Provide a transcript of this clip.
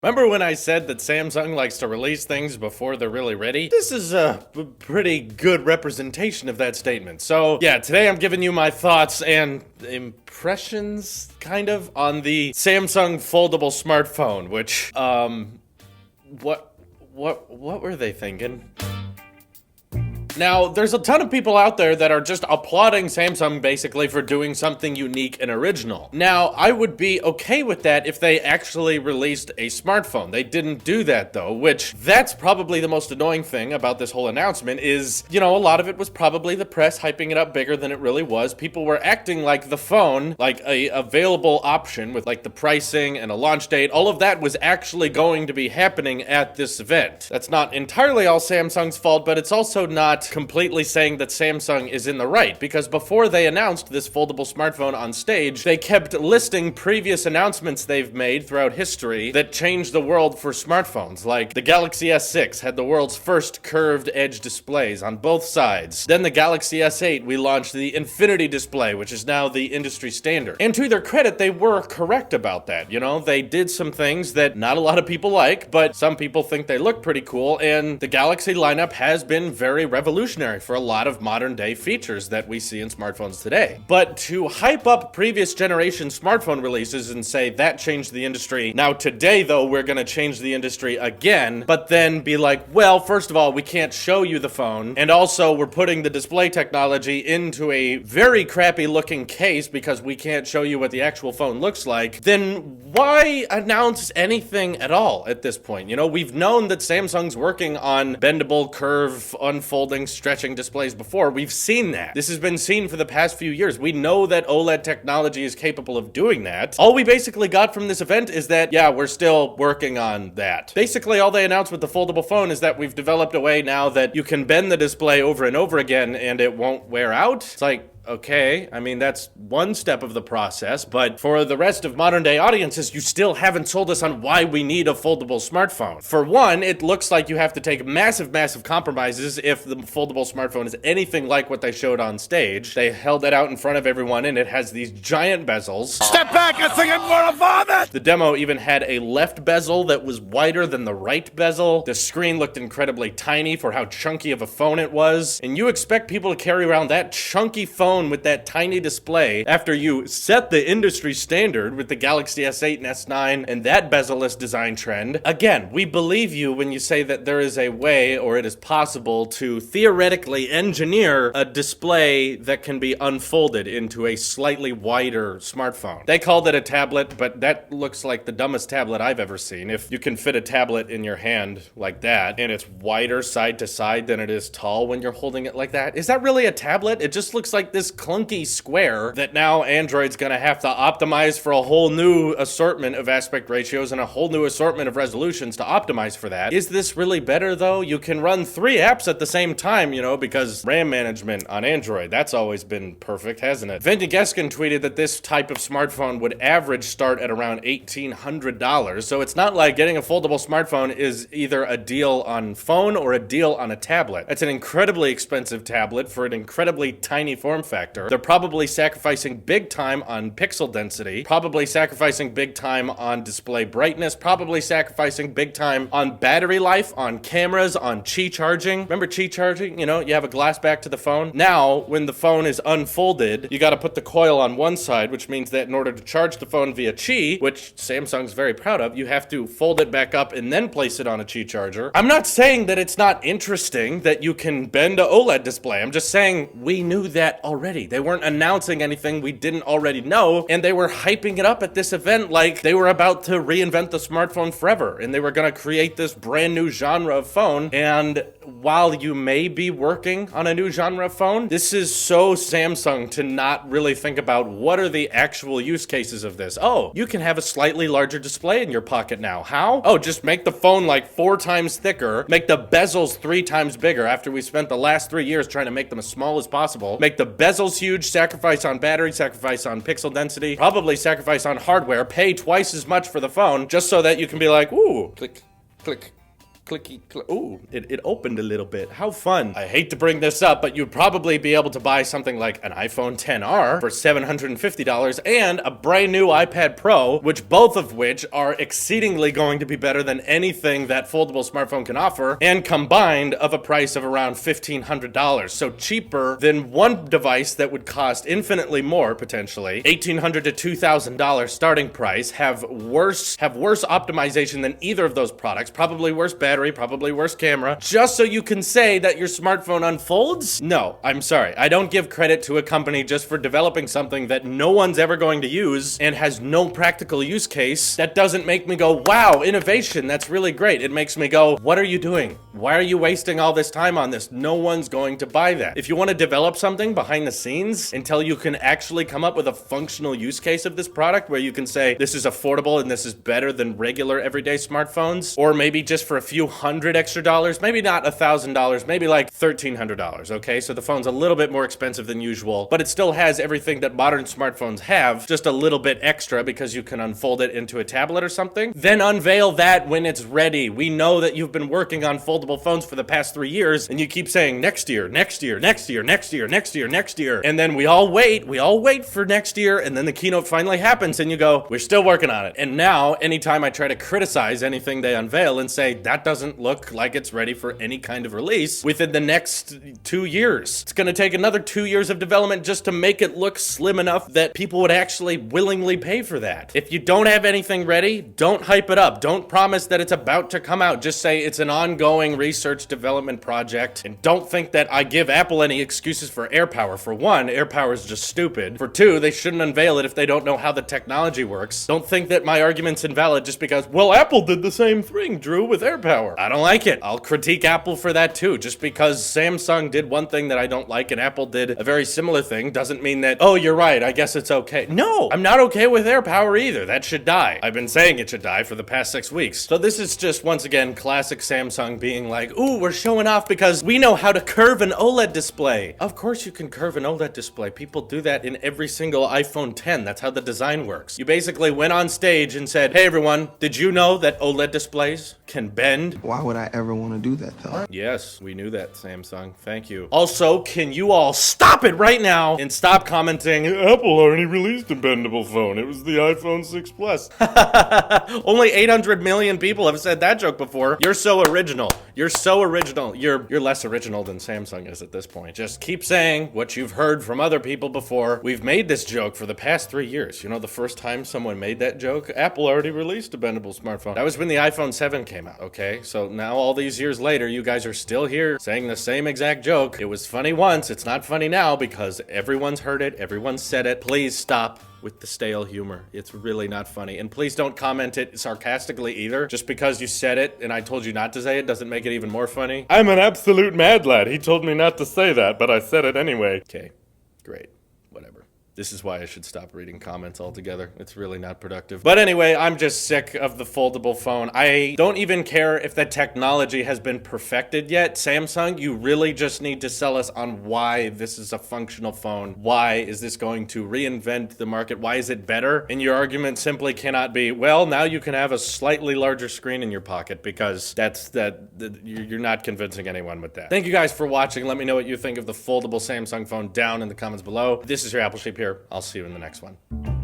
Remember when I said that Samsung likes to release things before they're really ready? This is a pretty good representation of that statement. So yeah, today I'm giving you my thoughts and impressions, kind of, on the Samsung foldable smartphone, which, what were they thinking? Now, there's a ton of people out there that are just applauding Samsung basically for doing something unique and original. Now, I would be okay with that if they actually released a smartphone. They didn't do that though, which that's probably the most annoying thing about this whole announcement is, you know, a lot of it was probably the press hyping it up bigger than it really was. People were acting like the phone, like a available option with like the pricing and a launch date, all of that was actually going to be happening at this event. That's not entirely all Samsung's fault, but it's also not completely saying that Samsung is in the right, because before they announced this foldable smartphone on stage, they kept listing previous announcements they've made throughout history that changed the world for smartphones. Like the Galaxy S6 had the world's first curved edge displays on both sides. Then the Galaxy S8, we launched the Infinity display, which is now the industry standard. And to their credit, they were correct about that. You know, they did some things that not a lot of people like, but some people think they look pretty cool, and the Galaxy lineup has been very revolutionary for a lot of modern day features that we see in smartphones today. But to hype up previous generation smartphone releases and say that changed the industry, now today though we're gonna change the industry again, but then be like, well, first of all, we can't show you the phone, and also we're putting the display technology into a very crappy looking case because we can't show you what the actual phone looks like, then why announce anything at all at this point? You know, we've known that Samsung's working on bendable, curve, unfolding, stretching displays before. We've seen that. This has been seen for the past few years. We know that OLED technology is capable of doing that. All we basically got from this event is that, yeah, we're still working on that. Basically, all they announced with the foldable phone is that we've developed a way now that you can bend the display over and over again and it won't wear out. It's like, okay, I mean, that's one step of the process, but for the rest of modern day audiences, you still haven't sold us on why we need a foldable smartphone. For one, it looks like you have to take massive compromises if the foldable smartphone is anything like what they showed on stage. They held it out in front of everyone and it has these giant bezels. Step back, I think I'm gonna vomit! The demo even had a left bezel that was wider than the right bezel. The screen looked incredibly tiny for how chunky of a phone it was, and you expect people to carry around that chunky phone with that tiny display after you set the industry standard with the Galaxy S8 and S9 and that bezel-less design trend. Again, we believe you when you say that there is a way, or it is possible, to theoretically engineer a display that can be unfolded into a slightly wider smartphone. They called it a tablet, but that looks like the dumbest tablet I've ever seen. If you can fit a tablet in your hand like that, and it's wider side to side than it is tall when you're holding it like that, is that really a tablet? It just looks like this clunky square that now Android's gonna have to optimize for a whole new assortment of aspect ratios and a whole new assortment of resolutions to optimize for that. Is this really better though? You can run 3 apps at the same time, you know, because RAM management on Android, that's always been perfect, hasn't it? Vindy Geskin tweeted that this type of smartphone would average start at around $1,800, so it's not like getting a foldable smartphone is either a deal on phone or a deal on a tablet. It's an incredibly expensive tablet for an incredibly tiny form factor. They're probably sacrificing big time on pixel density, probably sacrificing big time on display brightness, probably sacrificing big time on battery life, on cameras, on Qi charging. Remember Qi charging? You know, you have a glass back to the phone. Now, when the phone is unfolded, you gotta put the coil on one side, which means that in order to charge the phone via Qi, which Samsung's very proud of, you have to fold it back up and then place it on a Qi charger. I'm not saying that it's not interesting that you can bend a OLED display. I'm just saying we knew that already. They weren't announcing anything we didn't already know, and they were hyping it up at this event like they were about to reinvent the smartphone forever, and they were gonna create this brand new genre of phone. And while you may be working on a new genre of phone, this is so Samsung to not really think about what are the actual use cases of this. Oh, you can have a slightly larger display in your pocket now. How? Oh, just make the phone like 4 times thicker, make the bezels 3 times bigger after we spent the last 3 years trying to make them as small as possible, make the bezels huge, sacrifice on battery, sacrifice on pixel density, probably sacrifice on hardware, pay twice as much for the phone just so that you can be like, ooh, click, click, Clicky, ooh, it opened a little bit. How fun. I hate to bring this up, but you'd probably be able to buy something like an iPhone XR for $750 and a brand new iPad Pro, which both of which are exceedingly going to be better than anything that foldable smartphone can offer, and combined of a price of around $1,500. So cheaper than one device that would cost infinitely more, potentially, $1,800 to $2,000 starting price, have worse optimization than either of those products, probably worse battery, probably worse camera, just so you can say that your smartphone unfolds? No, I'm sorry. I don't give credit to a company just for developing something that no one's ever going to use and has no practical use case. That doesn't make me go, wow, innovation, that's really great. It makes me go, what are you doing? Why are you wasting all this time on this? No one's going to buy that. If you want to develop something behind the scenes until you can actually come up with a functional use case of this product where you can say this is affordable and this is better than regular everyday smartphones, or maybe just for a few $100 extra, maybe not $1,000, maybe like $1,300, okay? So the phone's a little bit more expensive than usual, but it still has everything that modern smartphones have, just a little bit extra because you can unfold it into a tablet or something. Then unveil that when it's ready. We know that you've been working on foldable phones for the past 3 years, and you keep saying next year, next year, next year, next year, next year, next year, and then we all wait for next year, and then the keynote finally happens, and you go, we're still working on it. And now, anytime I try to criticize anything they unveil and say that doesn't look like it's ready for any kind of release within the next 2 years. It's gonna take another 2 years of development just to make it look slim enough that people would actually willingly pay for that. If you don't have anything ready, don't hype it up. Don't promise that it's about to come out. Just say it's an ongoing research development project, and don't think that I give Apple any excuses for AirPower. For one, AirPower is just stupid. For two, they shouldn't unveil it if they don't know how the technology works. Don't think that my argument's invalid just because, well, Apple did the same thing, Drew, with AirPower. I don't like it. I'll critique Apple for that too. Just because Samsung did one thing that I don't like and Apple did a very similar thing doesn't mean that, oh, you're right, I guess it's okay. No, I'm not okay with AirPower either. That should die. I've been saying it should die for the past 6 weeks. So this is just, once again, classic Samsung being like, ooh, we're showing off because we know how to curve an OLED display. Of course you can curve an OLED display. People do that in every single iPhone X. That's how the design works. You basically went on stage and said, hey everyone, did you know that OLED displays can bend? Why would I ever want to do that though? Yes, we knew that, Samsung. Thank you. Also, can you all stop it right now and stop commenting, Apple already released a bendable phone. It was the iPhone 6 Plus. Only 800 million people have said that joke before. You're so original. You're so original. You're less original than Samsung is at this point. Just keep saying what you've heard from other people before. We've made this joke for the past 3 years. You know, the first time someone made that joke, Apple already released a bendable smartphone. That was when the iPhone 7 came out, okay? So now all these years later, you guys are still here saying the same exact joke. It was funny once, it's not funny now because everyone's heard it, everyone's said it. Please stop with the stale humor. It's really not funny. And please don't comment it sarcastically either. Just because you said it and I told you not to say it doesn't make it even more funny. I'm an absolute mad lad. He told me not to say that, but I said it anyway. Okay, great. Whatever. This is why I should stop reading comments altogether. It's really not productive. But anyway, I'm just sick of the foldable phone. I don't even care if the technology has been perfected yet. Samsung, you really just need to sell us on why this is a functional phone. Why is this going to reinvent the market? Why is it better? And your argument simply cannot be, well, now you can have a slightly larger screen in your pocket, because you're not convincing anyone with that. Thank you guys for watching. Let me know what you think of the foldable Samsung phone down in the comments below. This is your Apple Sheep here. I'll see you in the next one.